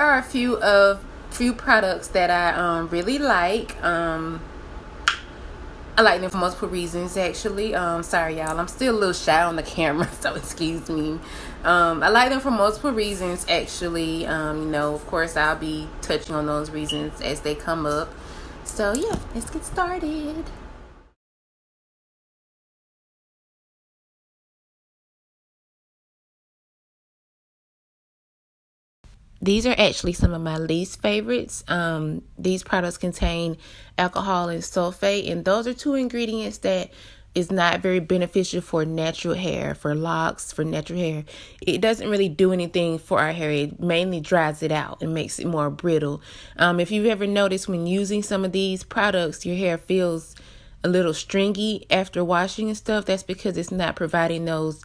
are a few products that I really like. I like them for multiple reasons, actually. Sorry, y'all. I'm still a little shy on the camera, so excuse me. I like them for multiple reasons, actually. Of course, I'll be touching on those reasons as they come up. So, yeah, let's get started. These are actually some of my least favorites. These products contain alcohol and sulfate, and those are two ingredients that is not very beneficial for natural hair, for locks, for natural hair. It doesn't really do anything for our hair. It mainly dries it out and makes it more brittle. If you've ever noticed when using some of these products, your hair feels a little stringy after washing and stuff, that's because it's not providing those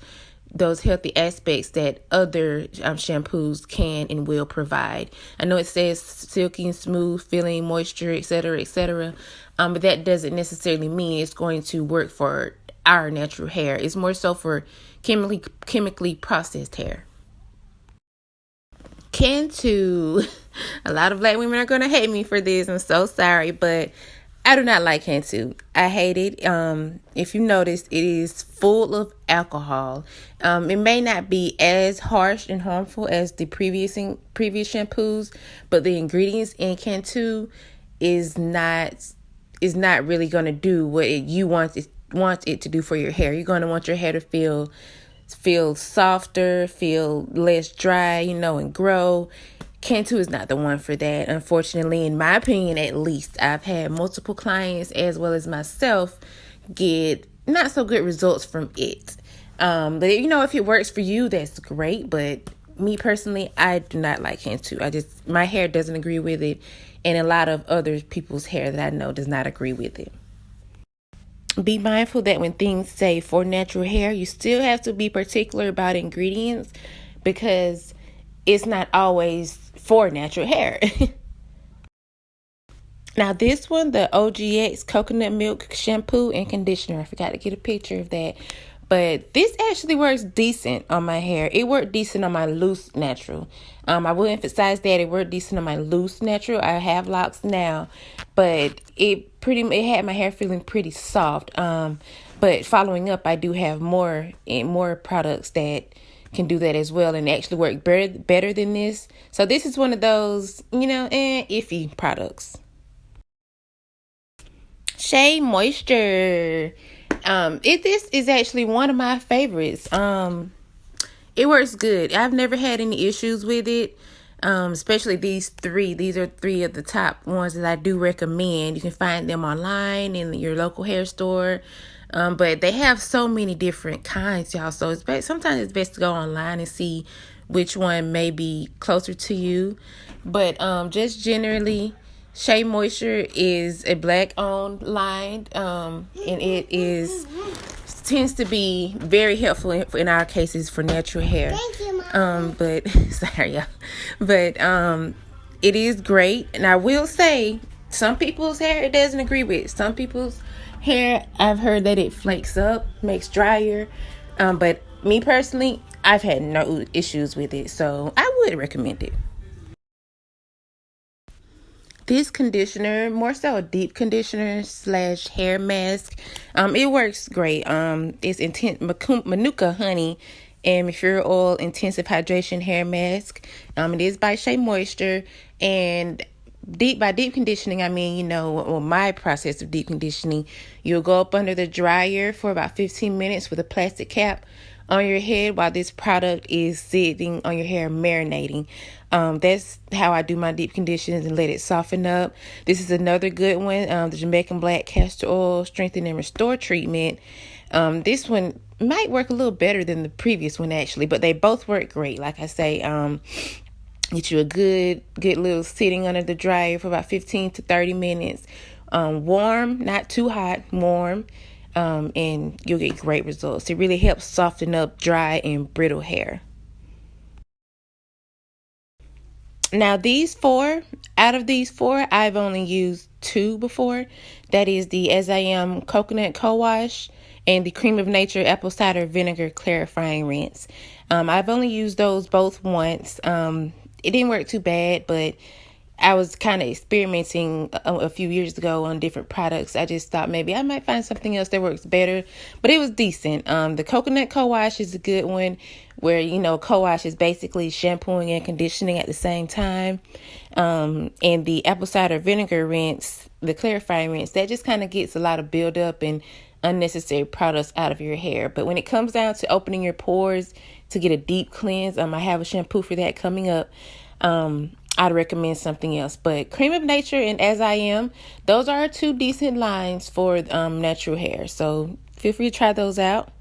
healthy aspects that other shampoos can and will provide. I know it says silky and smooth feeling, moisture, etc., etc. But that doesn't necessarily mean it's going to work for our natural hair. It's more so for chemically processed hair. Cantu. A lot of black women are going to hate me for this. I'm so sorry, but I do not like Cantu. I hate it. If you notice, it is full of alcohol. It may not be as harsh and harmful as the previous shampoos, but the ingredients in Cantu is not really going to do what you want it to do for your hair. You're going to want your hair to feel softer, feel less dry, and grow. Cantu is not the one for that, unfortunately. In my opinion, at least, I've had multiple clients as well as myself get not so good results from it. But if it works for you, that's great. But me personally, I do not like Cantu. My hair doesn't agree with it, and a lot of other people's hair that I know does not agree with it. Be mindful that when things say for natural hair, you still have to be particular about ingredients because it's not always for natural hair. Now this one, the OGX coconut milk shampoo and conditioner. I forgot to get a picture of that. But this actually works decent on my hair. It worked decent on my loose natural. I will emphasize that it worked decent on my loose natural. I have locks now, but it had my hair feeling pretty soft. But following up, I do have more products that can do that as well and actually work better than this. So this is one of those, iffy products. Shea Moisture. This is actually one of my favorites. It works good. I've never had any issues with it. Especially these three. These are three of the top ones that I do recommend. You can find them online in your local hair store. But they have so many different kinds, y'all. So sometimes it's best to go online and see which one may be closer to you. But just generally, Shea Moisture is a black-owned line, and it tends to be very helpful in our cases for natural hair. Thank you, Mom. But sorry, y'all. But it is great, and I will say some people's hair it doesn't agree with. Some people's hair, I've heard that it flakes up, makes drier. But me personally, I've had no issues with it, so I would recommend it. This conditioner, more so a deep conditioner / hair mask, it works great. It's Manuka honey and Mefira oil intensive hydration hair mask. It is by Shea Moisture, and by deep conditioning, I mean, my process of deep conditioning, you'll go up under the dryer for about 15 minutes with a plastic cap on your head while this product is sitting on your hair marinating. That's how I do my deep conditions and let it soften up. This is another good one, the Jamaican Black Castor Oil Strengthen and Restore Treatment. This one might work a little better than the previous one, actually, but they both work great. Like I say, get you a good little sitting under the dryer for about 15 to 30 minutes. Warm, not too hot, warm. And you'll get great results. It really helps soften up dry and brittle hair. Now, out of these four, I've only used two before. That is the As I Am Coconut Co-Wash and the Cream of Nature Apple Cider Vinegar Clarifying Rinse. I've only used those both once. it didn't work too bad, but I was kind of experimenting a few years ago on different products. I just thought maybe I might find something else that works better, but it was decent. The coconut co-wash is a good one, where co-wash is basically shampooing and conditioning at the same time. And the apple cider vinegar rinse, the clarifying rinse, that just kind of gets a lot of buildup and unnecessary products out of your hair. But when it comes down to opening your pores to get a deep cleanse, I have a shampoo for that coming up. I'd recommend something else. But Cream of Nature and As I Am, those are two decent lines for natural hair. So feel free to try those out.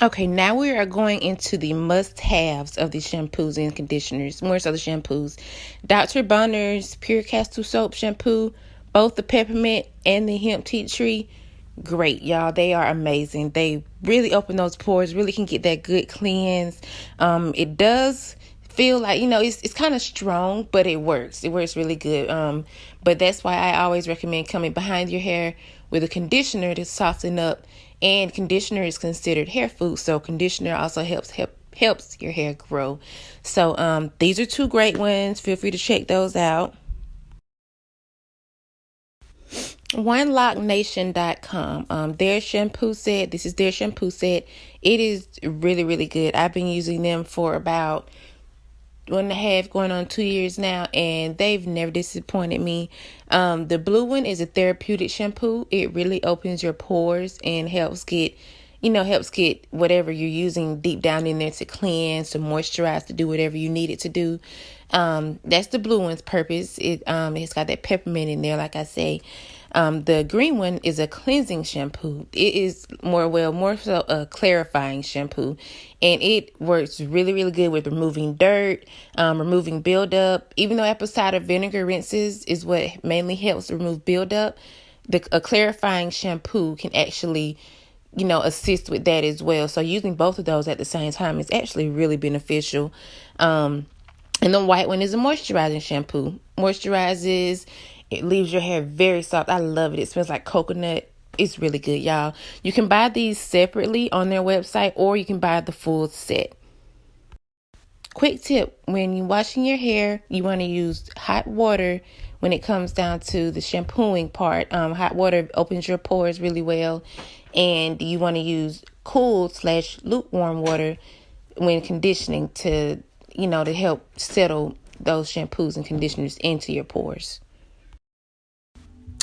Okay, now we are going into the must-haves of the shampoos and conditioners, more so the shampoos. Dr. Bonner's Pure Castle Soap Shampoo, both the peppermint and the hemp tea tree, great, y'all. They are amazing. They really open those pores, really can get that good cleanse. It does feel like, it's kind of strong, but it works. It works really good. But that's why I always recommend coming behind your hair with a conditioner to soften up. And conditioner is considered hair food, so conditioner also helps your hair grow. So these are two great ones. Feel free to check those out. OneLockNation.com. Their shampoo set. This is their shampoo set. It is really, really good. I've been using them for about 1.5 going on 2 years now, and they've never disappointed me. The blue one is a therapeutic shampoo. It really opens your pores and helps get whatever you're using deep down in there to cleanse, to moisturize, to do whatever you need it to do. That's the blue one's purpose. It's got that peppermint in there, like I say. The green one is a cleansing shampoo. It is more so a clarifying shampoo, and it works really, really good with removing dirt, removing buildup. Even though apple cider vinegar rinses is what mainly helps remove buildup, a clarifying shampoo can actually, assist with that as well. So using both of those at the same time is actually really beneficial. And the white one is a moisturizing shampoo. Moisturizes. It leaves your hair very soft. I love it. It smells like coconut. It's really good, y'all. You can buy these separately on their website, or you can buy the full set. Quick tip, when you're washing your hair, you want to use hot water when it comes down to the shampooing part. Hot water opens your pores really well, and you want to use cool/lukewarm water when conditioning to help settle those shampoos and conditioners into your pores.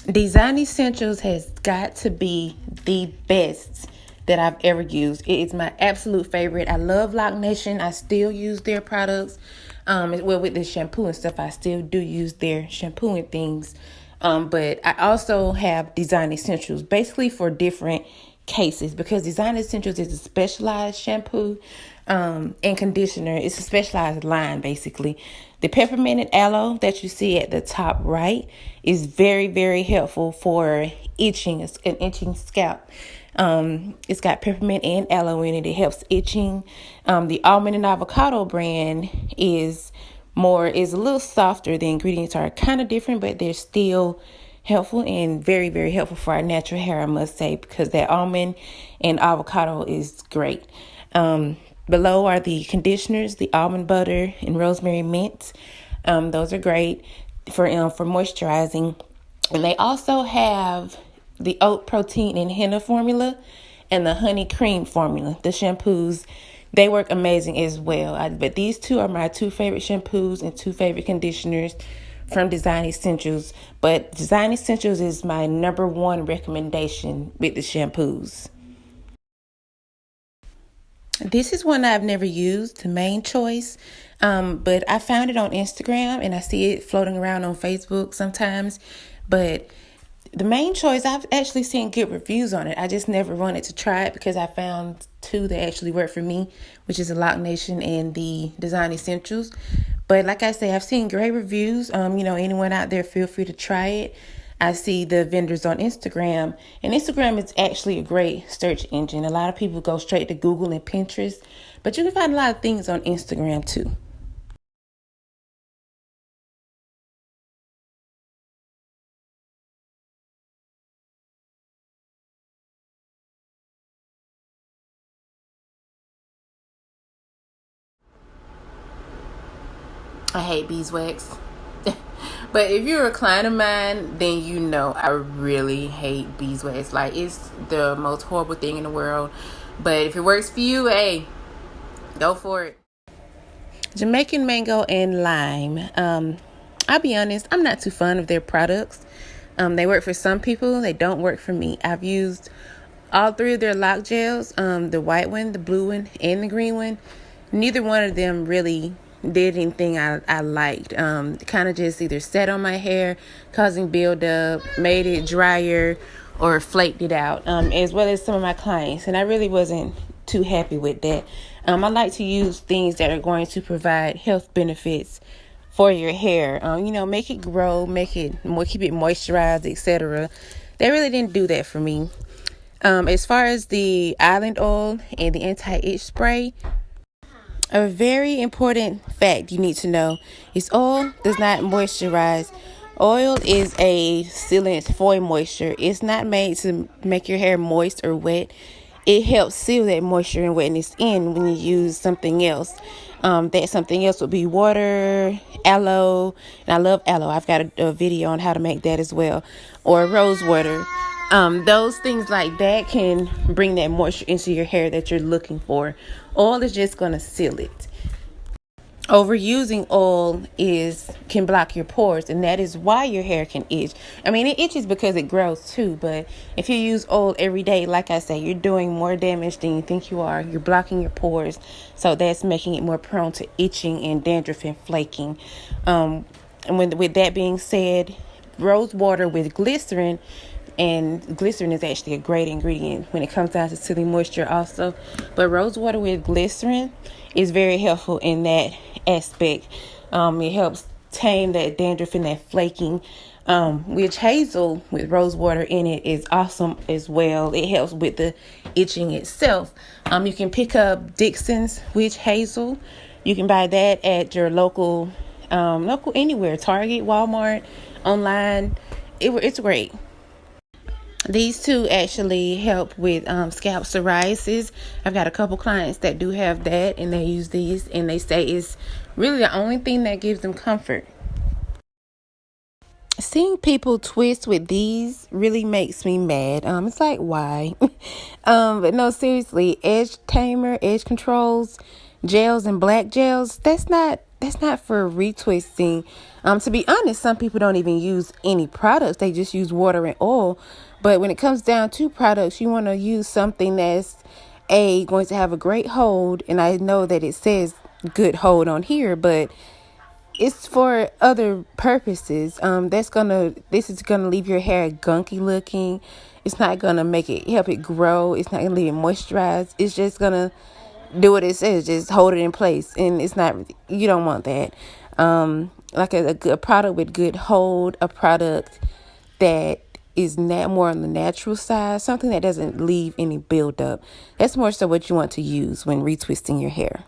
Design Essentials has got to be the best that I've ever used. It is my absolute favorite. I love Lock Nation. I still use their products. With the shampoo and stuff, I still do use their shampoo and things. But I also have Design Essentials, basically for different cases, because Design Essentials is a specialized shampoo and conditioner. It's a specialized line, basically. The peppermint and aloe that you see at the top right is very, very helpful for itching, an itching scalp. It's got peppermint and aloe in it. It helps itching. The almond and avocado brand is a little softer. The ingredients are kind of different, but they're still helpful and very, very helpful for our natural hair, I must say, because that almond and avocado is great. Below are the conditioners, the almond butter and rosemary mint. Those are great for moisturizing. And they also have the oat protein and henna formula and the honey cream formula. The shampoos, they work amazing as well. But these two are my two favorite shampoos and two favorite conditioners from Design Essentials. But Design Essentials is my number one recommendation with the shampoos. This is one I've never used, the Main Choice, but I found it on Instagram and I see it floating around on Facebook sometimes. But the Main Choice, I've actually seen good reviews on it. I just never wanted to try it because I found two that actually work for me, which is the Lock Nation and the Design Essentials. But like I say, I've seen great reviews. Anyone out there, feel free to try it. I see the vendors on Instagram, and Instagram is actually a great search engine. A lot of people go straight to Google and Pinterest, but you can find a lot of things on Instagram too. I hate beeswax. But if you're a client of mine, then you know I really hate beeswax. Like, it's the most horrible thing in the world. But if it works for you, hey, go for it. Jamaican mango and lime. I'll be honest, I'm not too fond of their products. They work for some people, they don't work for me. I've used all three of their lock gels, the white one, the blue one, and the green one. Neither one of them really did anything I liked. Kind of just either sat on my hair, causing buildup, made it drier, or flaked it out, as well as some of my clients. And I really wasn't too happy with that. I like to use things that are going to provide health benefits for your hair. Make it grow, keep it moisturized, etc. They really didn't do that for me. As far as the island oil and the anti-itch spray, a very important fact you need to know is oil does not moisturize. Oil is a sealant for moisture. It's not made to make your hair moist or wet. It helps seal that moisture and wetness in when you use something else. That something else would be water, aloe, and I love aloe. I've got a video on how to make that as well, or rose water. Those things like that can bring that moisture into your hair that you're looking for. Oil is just going to seal it. Overusing oil can block your pores, and that is why your hair can itch. I mean, it itches because it grows too, but if you use oil every day, like I say, you're doing more damage than you think you are. You're blocking your pores, so that's making it more prone to itching and dandruff and flaking. And with that being said, rose water with glycerin, and glycerin is actually a great ingredient when it comes down to sealing moisture also, but rose water with glycerin is very helpful in that aspect. It helps tame that dandruff and that flaking. Witch hazel with rose water in it is awesome as well. It helps with the itching itself. You can pick up Dixon's witch hazel. You can buy that at your local anywhere, Target, Walmart, online. It's great. These two actually help with scalp psoriasis. I've got a couple clients that do have that, and they use these, and they say it's really the only thing that gives them comfort. Seeing people twist with these really makes me mad. It's like, why? But no, seriously, edge tamer, edge controls, gels and black gels, that's not for retwisting. To be honest, some people don't even use any products. They just use water and oil. But when it comes down to products, you want to use something that's going to have a great hold. And I know that it says good hold on here, but it's for other purposes. This is gonna leave your hair gunky looking. It's not gonna help it grow. It's not gonna leave it moisturized. It's just gonna do what it says, just hold it in place, and you don't want that. Like a product with good hold, a product that is not more on the natural side, something that doesn't leave any buildup. That's more so what you want to use when retwisting your hair.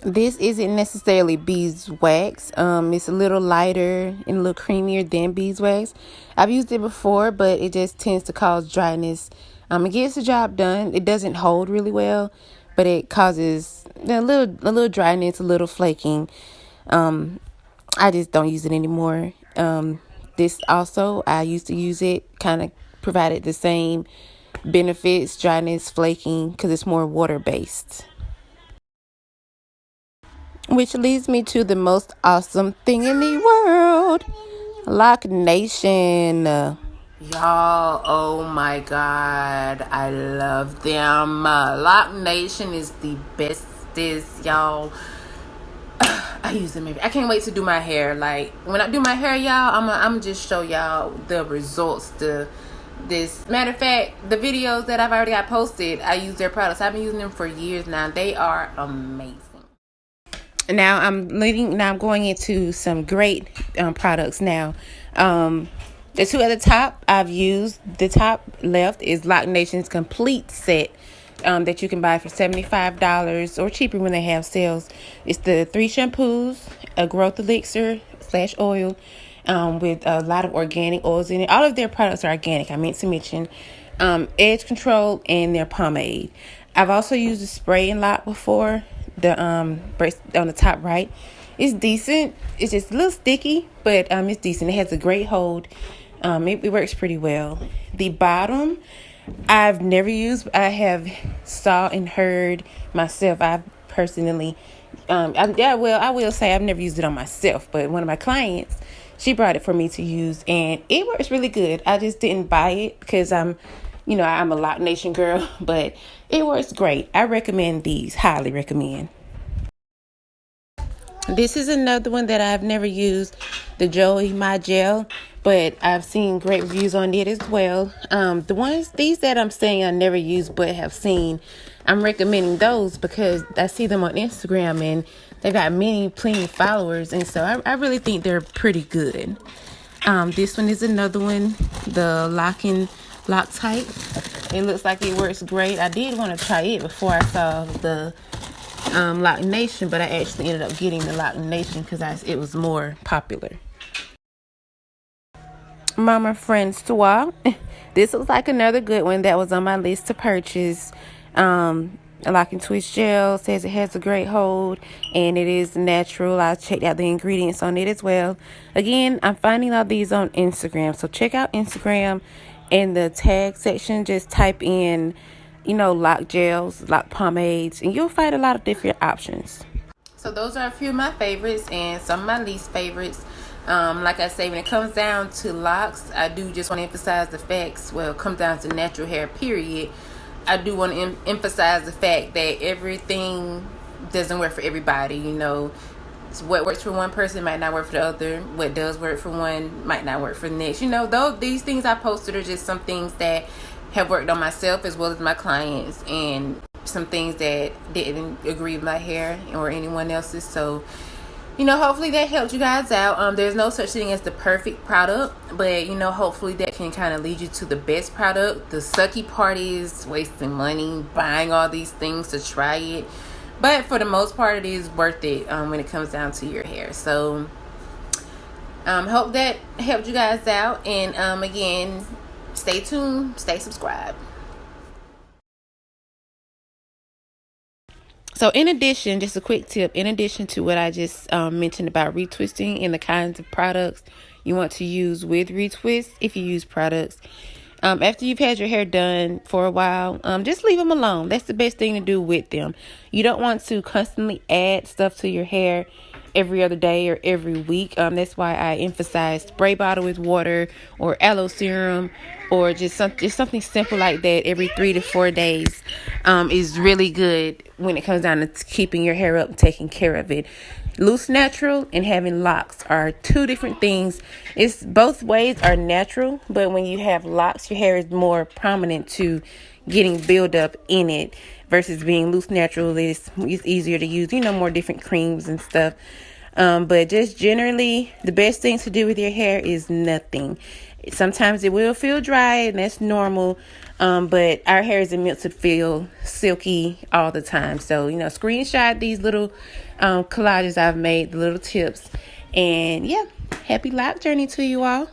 This isn't necessarily beeswax. It's a little lighter and a little creamier than beeswax. I've used it before, but it just tends to cause dryness. It gets the job done. It doesn't hold really well, but it causes a little dryness, a little flaking. I just don't use it anymore. This also, I used to use it, kind of provided the same benefits, dryness, flaking, because it's more water-based. Which leads me to the most awesome thing in the world, Lock Nation. Y'all, oh my God, I love them. Lock Nation is the bestest, y'all. I use them I can't wait to do my hair. Like, when I do my hair, y'all, I'm just show y'all the results. Matter of fact, the videos that I've already got posted, I use their products. I've been using them for years now. They are amazing. Now I'm going into some great products now. The two at the top I've used. The top left is Lock Nation's complete set that you can buy for $75 or cheaper when they have sales. It's the 3 shampoos, a growth elixir / oil with a lot of organic oils in it. All of their products are organic, I meant to mention. Edge control and their pomade. I've also used the spray and lock before, the on the top right, It's decent. It's just a little sticky, but it's decent. It has a great hold. It works pretty well. The bottom, I've never used. I have saw and heard myself. I've personally, I will say I've never used it on myself, but one of my clients, she brought it for me to use, and it works really good. I just didn't buy it because I'm a Lock Nation girl, but it works great. I recommend these. Highly recommend. This is another one that I've never used, the Joey My Gel, but I've seen great reviews on it as well. These that I'm saying I never used but have seen, I'm recommending those because I see them on Instagram and they got plenty of followers, and so I really think they're pretty good. This one is another one, the Loctite. It looks like it works great. I did want to try it before I saw the Lock Nation, but I actually ended up getting the Lock Nation because it was more popular. Mama Francois. This looks like another good one that was on my list to purchase. A Lock and Twist gel, says it has a great hold and it is natural. I checked out the ingredients on it as well. Again, I'm finding all these on Instagram, so check out Instagram. In the tag section, just type in lock gels, lock pomades, and you'll find a lot of different options. So those are a few of my favorites and some of my least favorites. Like I say, when it comes down to locks, I do just want to emphasize the facts. Well, it comes down to natural hair, period. I do want to emphasize the fact that everything doesn't work for everybody. What works for one person might not work for the other. What does work for one might not work for the next. Though these things I posted are just some things that have worked on myself as well as my clients, and some things that didn't agree with my hair or anyone else's. So, hopefully that helped you guys out. There's no such thing as the perfect product, but hopefully that can kind of lead you to the best product. The sucky part is wasting money buying all these things to try it. But for the most part, it is worth it when it comes down to your hair. So, hope that helped you guys out. And again, stay tuned, stay subscribed. So in addition, just a quick tip, in addition to what I just mentioned about retwisting and the kinds of products you want to use with retwist, if you use products, after you've had your hair done for a while, just leave them alone. That's the best thing to do with them. You don't want to constantly add stuff to your hair every other day or every week. That's why I emphasize spray bottle with water or aloe serum, or just something simple like that every 3 to 4 days is really good when it comes down to keeping your hair up and taking care of it. Loose natural and having locks are two different things. It's both ways are natural, but when you have locks, your hair is more prominent to getting buildup in it versus being loose natural. It's easier to use, more different creams and stuff. But just generally, the best thing to do with your hair is nothing. Sometimes it will feel dry, and that's normal. But our hair isn't meant to feel silky all the time. So, screenshot these little collages I've made, the little tips. And yeah, happy lock journey to you all.